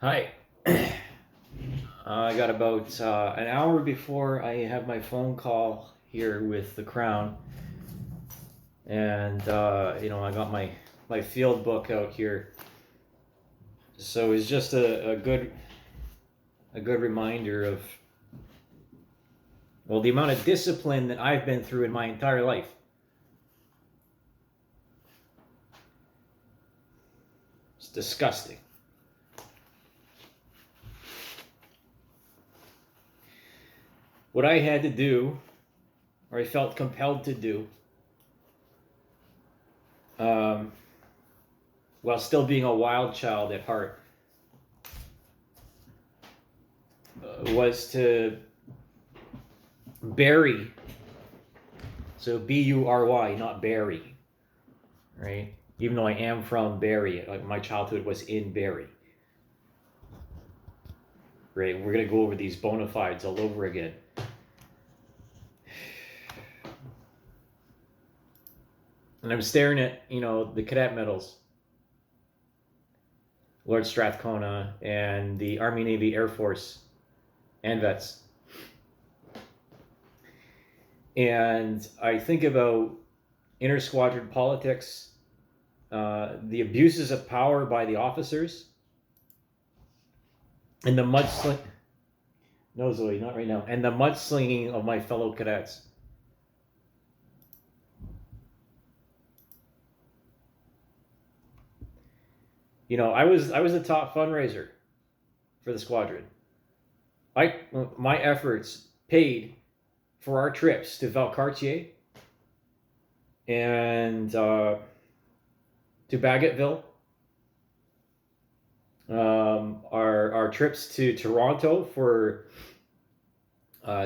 Hi. I got about an hour before I have my phone call here with the Crown, and I got my field book out here. So it's just a good reminder of the amount of discipline that I've been through in my entire life. It's disgusting. What I had to do, or I felt compelled to do, um, while still being a wild child at heart, was to bury. So Bury, not Barry, right? Even though I am from Barrie, like my childhood was in Barrie. Right, we're gonna go over these bona fides all over again. And I'm staring at, the cadet medals, Lord Strathcona, and the Army, Navy, Air Force, and vets. And I think about inter-squadron politics, the abuses of power by the officers, and the mudsling. No, Zoe, not right now. And the mudslinging of my fellow cadets. I was the top fundraiser for the squadron. My efforts paid for our trips to Valcartier and to Bagotville, our trips to Toronto for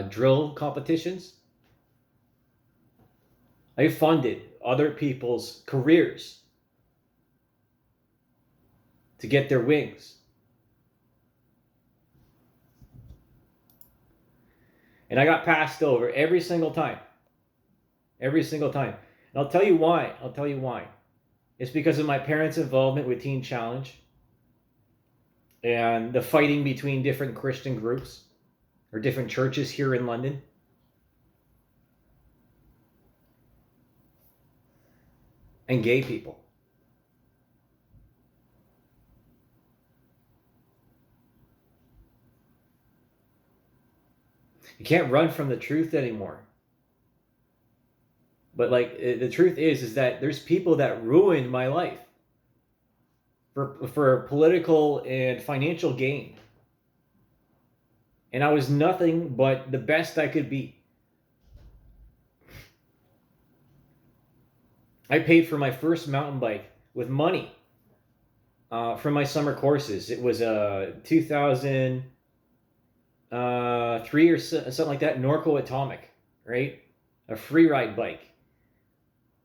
drill competitions. I funded other people's careers to get their wings. And I got passed over every single time. Every single time. And I'll tell you why. It's because of my parents' involvement with Teen Challenge and the fighting between different Christian groups or different churches here in London. And gay people. You can't run from the truth anymore. But the truth is that there's people that ruined my life for political and financial gain. And I was nothing but the best I could be. I paid for my first mountain bike with money from my summer courses. It was a 2003 or something like that, Norco Atomic, right? A free ride bike,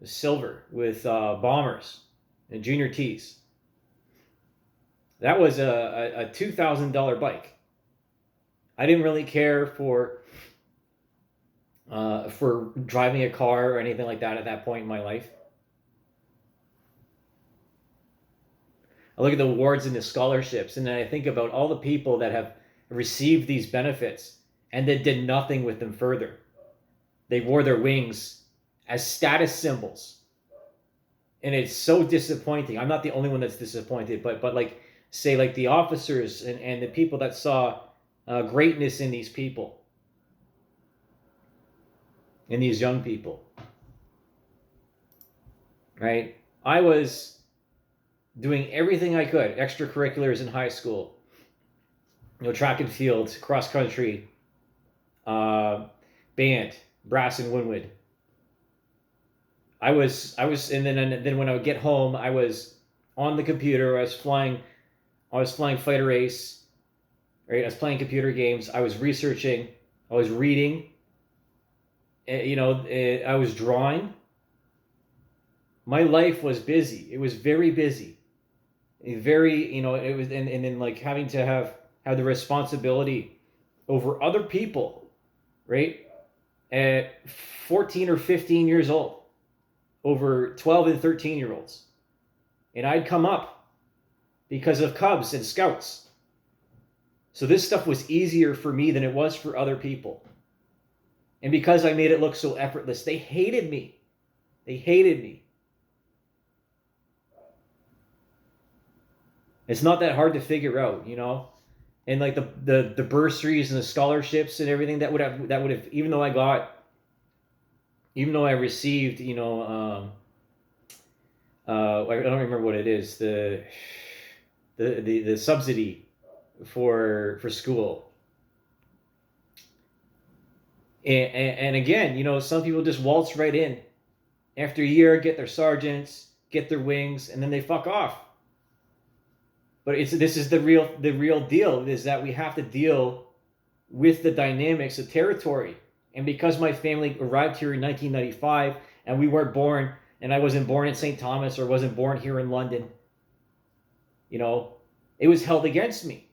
silver with bombers and junior T's. That was a $2,000 bike. I didn't really care for driving a car or anything like that at that point in my life. I look at the awards and the scholarships, and then I think about all the people that have received these benefits and that did nothing with them further. They wore their wings as status symbols. And it's so disappointing. I'm not the only one that's disappointed, but say the officers and the people that saw greatness in these people, in these young people, right? I was doing everything I could, extracurriculars in high school, track and field, cross country, band, brass and woodwind. I was, and then when I would get home, I was on the computer. I was flying Fighter Ace, right? I was playing computer games. I was researching. I was reading. I was drawing. My life was busy. It was very busy. Very, it was, and then having to have the responsibility over other people, right? At 14 or 15 years old, over 12 and 13-year-olds. And I'd come up because of Cubs and Scouts. So this stuff was easier for me than it was for other people. And because I made it look so effortless, they hated me. They hated me. It's not that hard to figure out, you know? And like the bursaries and the scholarships and everything that would have even though I received, you know, I don't remember what it is, the subsidy for school. And again, you know, some people just waltz right in after a year, get their sergeants, get their wings, and then they fuck off. But this is the real deal, is that we have to deal with the dynamics of territory. And because my family arrived here in 1995 and we weren't born, and I wasn't born in St. Thomas or wasn't born here in London, you know, it was held against me.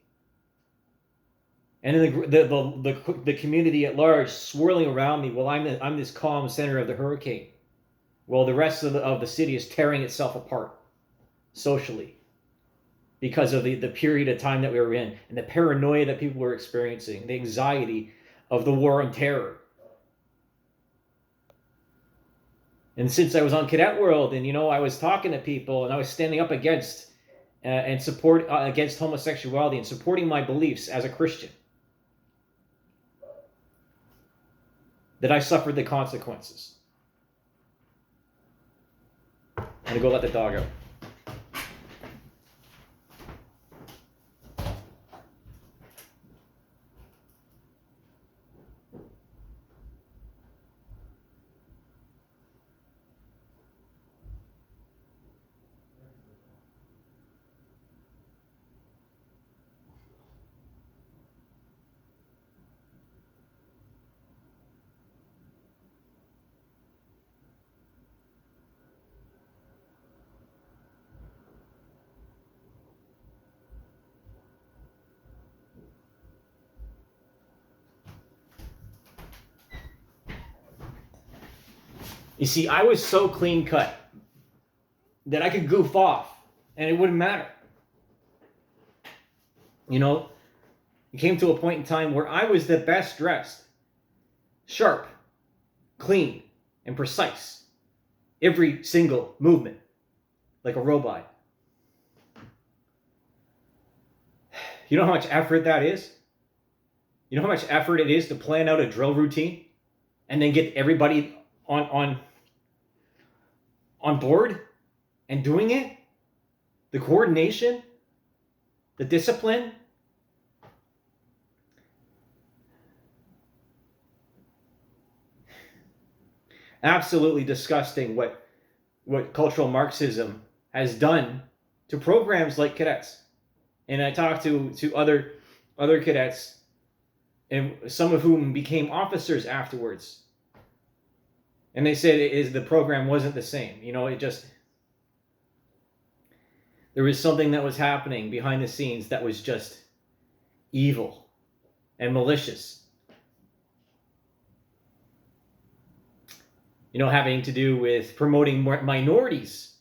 And then the community at large swirling around me while I'm this calm center of the hurricane, while the rest of the city is tearing itself apart socially because of the period of time that we were in and the paranoia that people were experiencing, the anxiety of the war on terror. And since I was on Cadet World and, you know, I was talking to people and I was standing up against and support against homosexuality and supporting my beliefs as a Christian, that I suffered the consequences. I'm gonna go let the dog out. You see, I was so clean cut that I could goof off and it wouldn't matter. You know, it came to a point in time where I was the best dressed, sharp, clean, and precise. Every single movement, like a robot. You know how much effort that is? You know how much effort it is to plan out a drill routine and then get everybody on board and doing it? The coordination, the discipline. Absolutely disgusting what cultural Marxism has done to programs like cadets. And I talked to other cadets, and some of whom became officers afterwards. And they said the program wasn't the same. You know, there was something that was happening behind the scenes that was just evil and malicious. You know, having to do with promoting minorities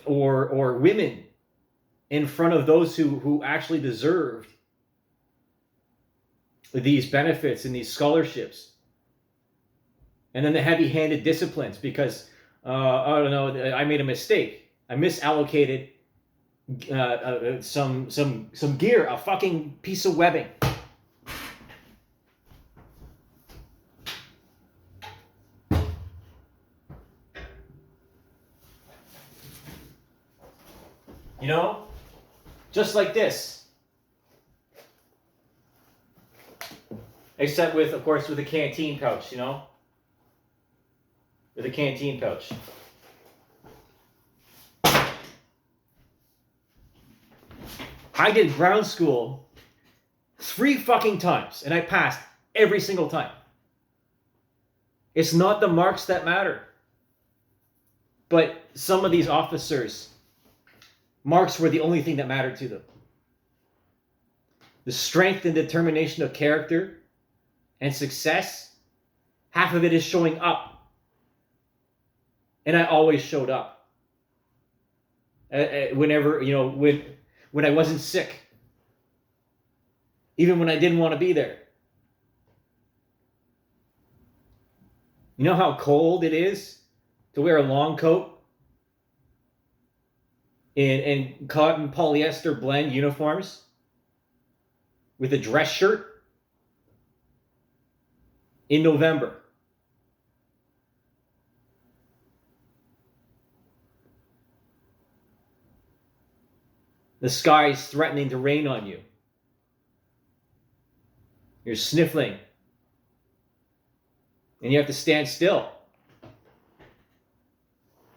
or women in front of those who actually deserved these benefits and these scholarships. And then the heavy-handed disciplines because, I don't know, I made a mistake. I misallocated some gear, a fucking piece of webbing. You know? Just like this. Except with, of course, with a canteen pouch, you know? With a canteen pouch. I did ground school 3 fucking times, and I passed every single time. It's not the marks that matter. But some of these officers, marks were the only thing that mattered to them. The strength and determination of character and success, half of it is showing up. And I always showed up. Whenever, you know, when I wasn't sick, even when I didn't want to be there. You know how cold it is to wear a long coat in cotton polyester blend uniforms with a dress shirt in November? The sky is threatening to rain on you. You're sniffling. And you have to stand still.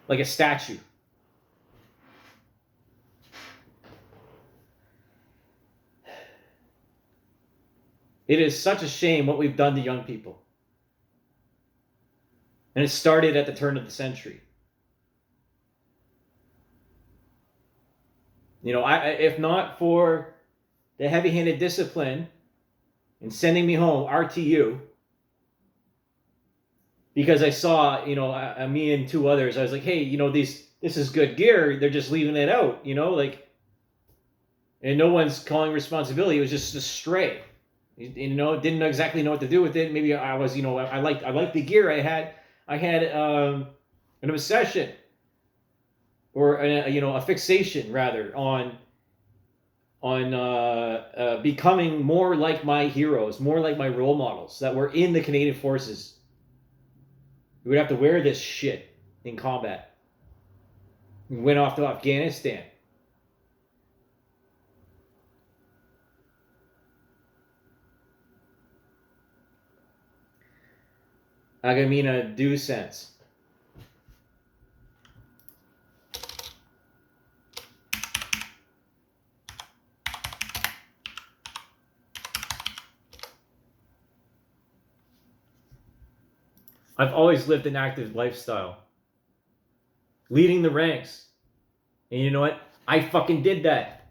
Like a statue. It is such a shame what we've done to young people. And it started at the turn of the century. You know, if not for the heavy-handed discipline and sending me home, RTU, because I saw, you know, me and two others, I was like, hey, you know, this is good gear. They're just leaving it out, you know, like, and no one's calling responsibility. It was just a stray, you know, didn't exactly know what to do with it. Maybe I was, you know, I liked the gear. I had an obsession, or a fixation rather on becoming more like my heroes, more like my role models that were in the Canadian Forces. We would have to wear this shit in combat. We went off to Afghanistan. Agamina do sense. I've always lived an active lifestyle. Leading the ranks. And you know what? I fucking did that.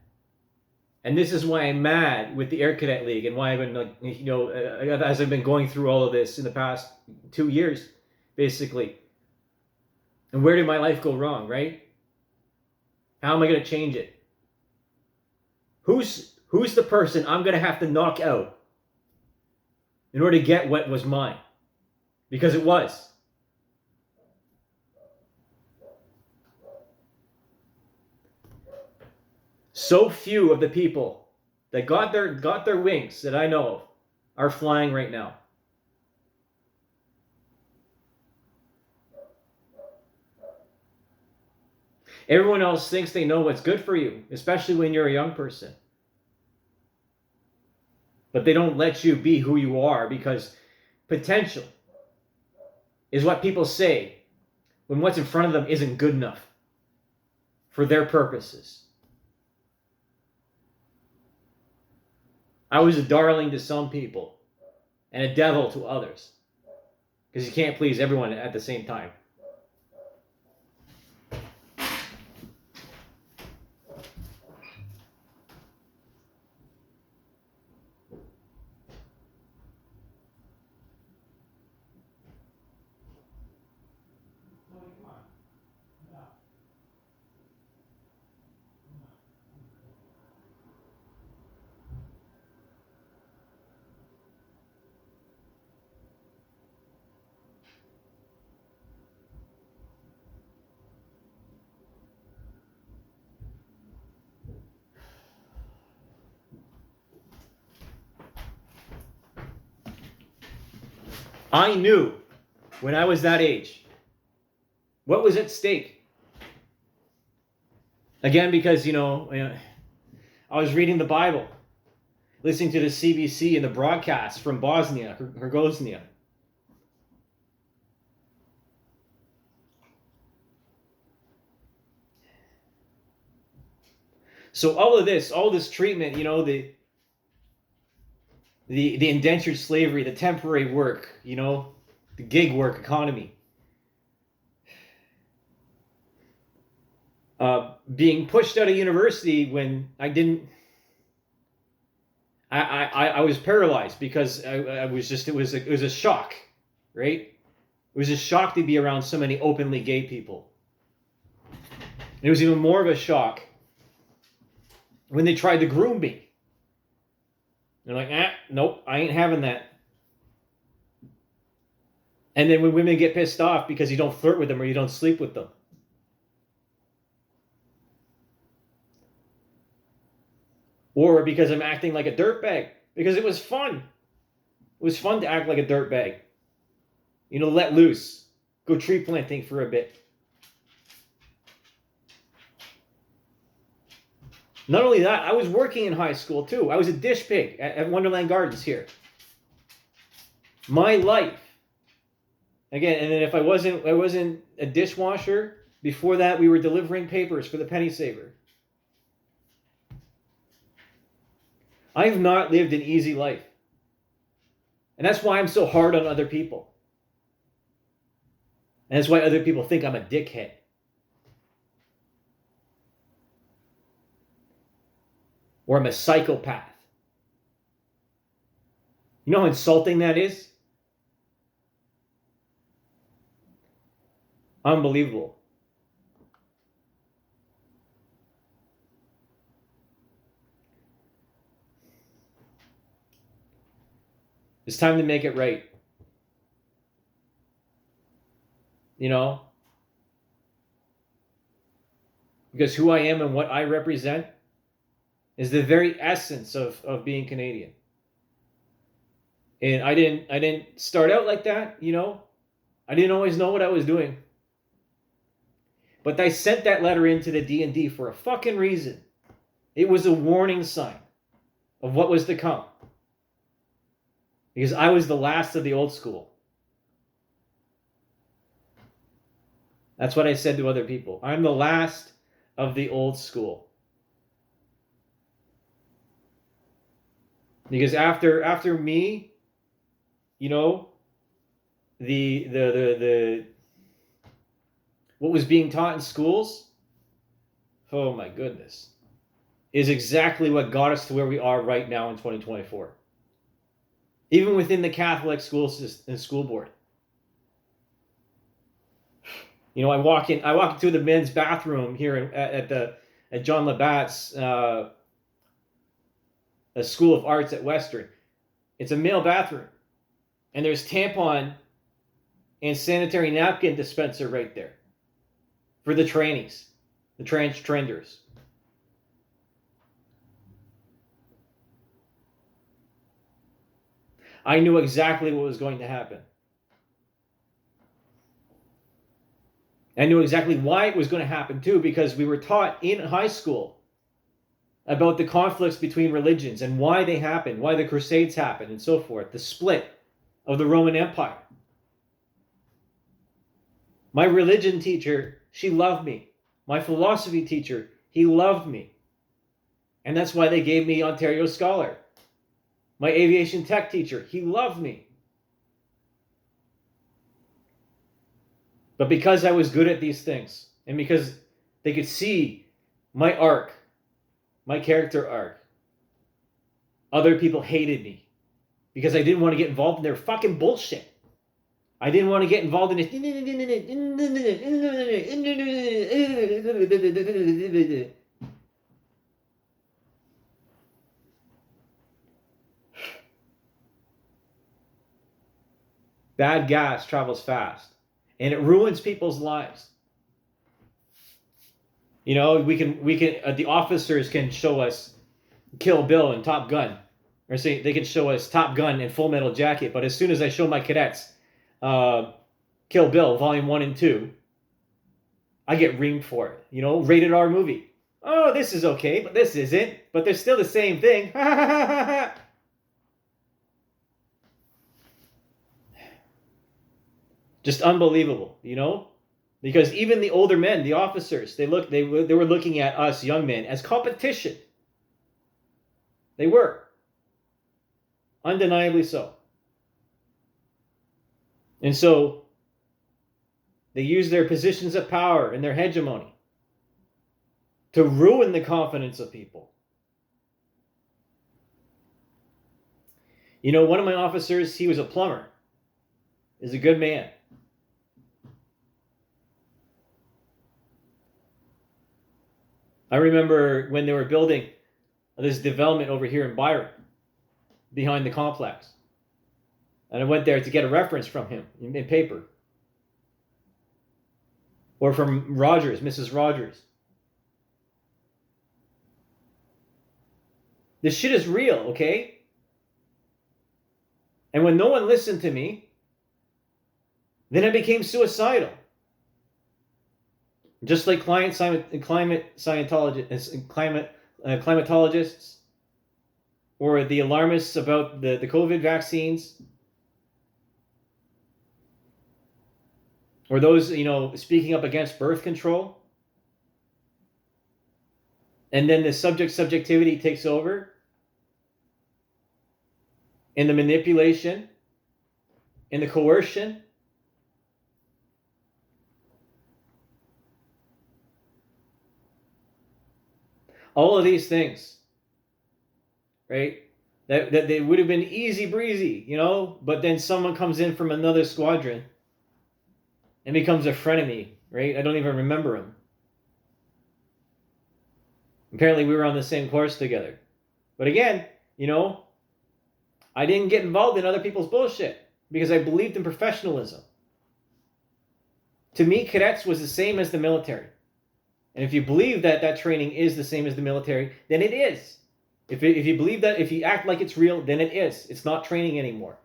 And this is why I'm mad with the Air Cadet League, and why I've been, like, you know, as I've been going through all of this in the past 2 years, basically. And where did my life go wrong, right? How am I going to change it? Who's the person I'm going to have to knock out in order to get what was mine? Because it was. So few of the people that got their wings that I know of are flying right now. Everyone else thinks they know what's good for you, especially when you're a young person. But they don't let you be who you are, because potential is what people say when what's in front of them isn't good enough for their purposes. I was a darling to some people and a devil to others, because you can't please everyone at the same time. I knew when I was that age what was at stake. Again, because, you know, I was reading the Bible, listening to the CBC and the broadcasts from Bosnia, Herzegovina. So all this treatment, you know, the indentured slavery, the temporary work, you know, the gig work economy, being pushed out of university when I didn't. I was paralyzed because I was just, it was a shock, right? It was a shock to be around so many openly gay people. And it was even more of a shock when they tried to groom me. They're like, nope, I ain't having that. And then when women get pissed off because you don't flirt with them or you don't sleep with them. Or because I'm acting like a dirtbag. Because it was fun. It was fun to act like a dirtbag. Let loose. Go tree planting for a bit. Not only that, I was working in high school too. I was a dish pig at Wonderland Gardens here. My life. Again, and then if I wasn't a dishwasher, before that we were delivering papers for the Penny Saver. I have not lived an easy life. And that's why I'm so hard on other people. And that's why other people think I'm a dickhead. Or I'm a psychopath. You know how insulting that is? Unbelievable. It's time to make it right. Because who I am and what I represent is the very essence of being Canadian. And I didn't start out like that, I didn't always know what I was doing. But I sent that letter into the D&D for a fucking reason. It was a warning sign of what was to come. Because I was the last of the old school. That's what I said to other people. I'm the last of the old school. Because after me, the what was being taught in schools, oh my goodness, is exactly what got us to where we are right now in 2024. Even within the Catholic school system, school board. I walk into the men's bathroom here at John Labatt's a School of Arts at Western. It's a male bathroom, and there's tampon and sanitary napkin dispenser right there for the trainees, the trenders. I knew exactly what was going to happen. I knew exactly why it was going to happen too, because we were taught in high school about the conflicts between religions and why they happened, why the Crusades happened, and so forth, the split of the Roman Empire. My religion teacher, she loved me. My philosophy teacher, he loved me. And that's why they gave me Ontario Scholar. My aviation tech teacher, he loved me. But because I was good at these things, and because they could see my arc, my character arc, other people hated me. Because I didn't want to get involved in their fucking bullshit. I didn't want to get involved in it. Bad gas travels fast. And it ruins people's lives. We can the officers can show us Kill Bill and Top Gun. Or say they can show us Top Gun and Full Metal Jacket, but as soon as I show my cadets Kill Bill Volume 1 and 2, I get reamed for it. Rated R movie. Oh, this is okay, but this isn't. But they're still the same thing. Just unbelievable, Because even the older men, the officers, they were looking at us young men as competition. They were. Undeniably so. And so they used their positions of power and their hegemony to ruin the confidence of people. One of my officers, he was a plumber. He's a good man. I remember when they were building this development over here in Byron. behind the complex. And I went there to get a reference from him in paper. Or from Rogers, Mrs. Rogers. This shit is real, okay? And when no one listened to me, then I became suicidal. Just like climatologists, or the alarmists about the COVID vaccines, or those, speaking up against birth control. And then the subjectivity takes over. In the manipulation, in the coercion. All of these things, right? That they would have been easy breezy, but then someone comes in from another squadron and becomes a frenemy, right? I don't even remember him. Apparently we were on the same course together. But again, I didn't get involved in other people's bullshit because I believed in professionalism. To me, cadets was the same as the military. And if you believe that training is the same as the military, then it is. If you believe that, if you act like it's real, then it is. It's not training anymore.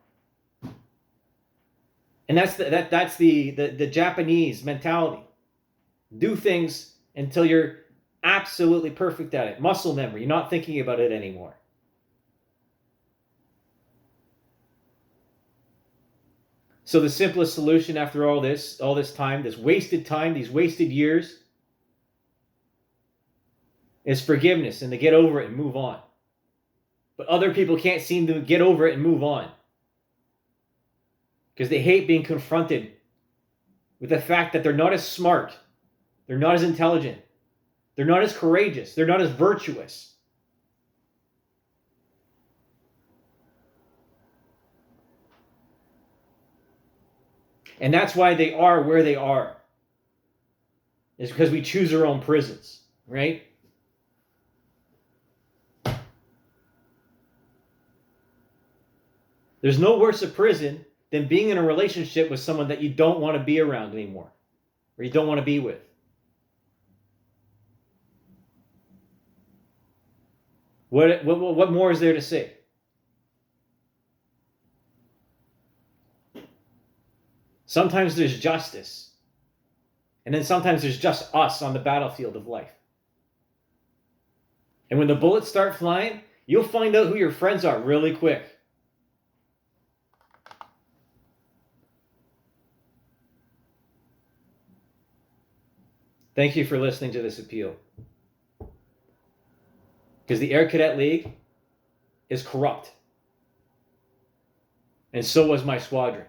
And that's the Japanese mentality. Do things until you're absolutely perfect at it. Muscle memory. You're not thinking about it anymore. So the simplest solution after all this time, this wasted time, these wasted years, is forgiveness and to get over it and move on. But other people can't seem to get over it and move on because they hate being confronted with the fact that they're not as smart, they're not as intelligent, they're not as courageous, they're not as virtuous. And that's why they are where they are. It's because we choose our own prisons, right? There's no worse a prison than being in a relationship with someone that you don't want to be around anymore, or you don't want to be with. What more is there to say? Sometimes there's justice, and then sometimes there's just us on the battlefield of life. And when the bullets start flying, you'll find out who your friends are really quick. Thank you for listening to this appeal. Because the Air Cadet League is corrupt. And so was my squadron.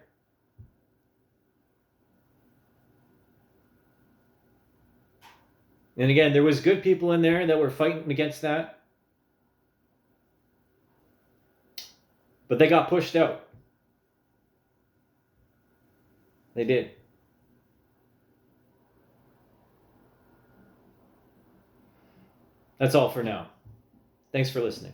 And again, there was good people in there that were fighting against that. But they got pushed out. They did. That's all for now. Thanks for listening.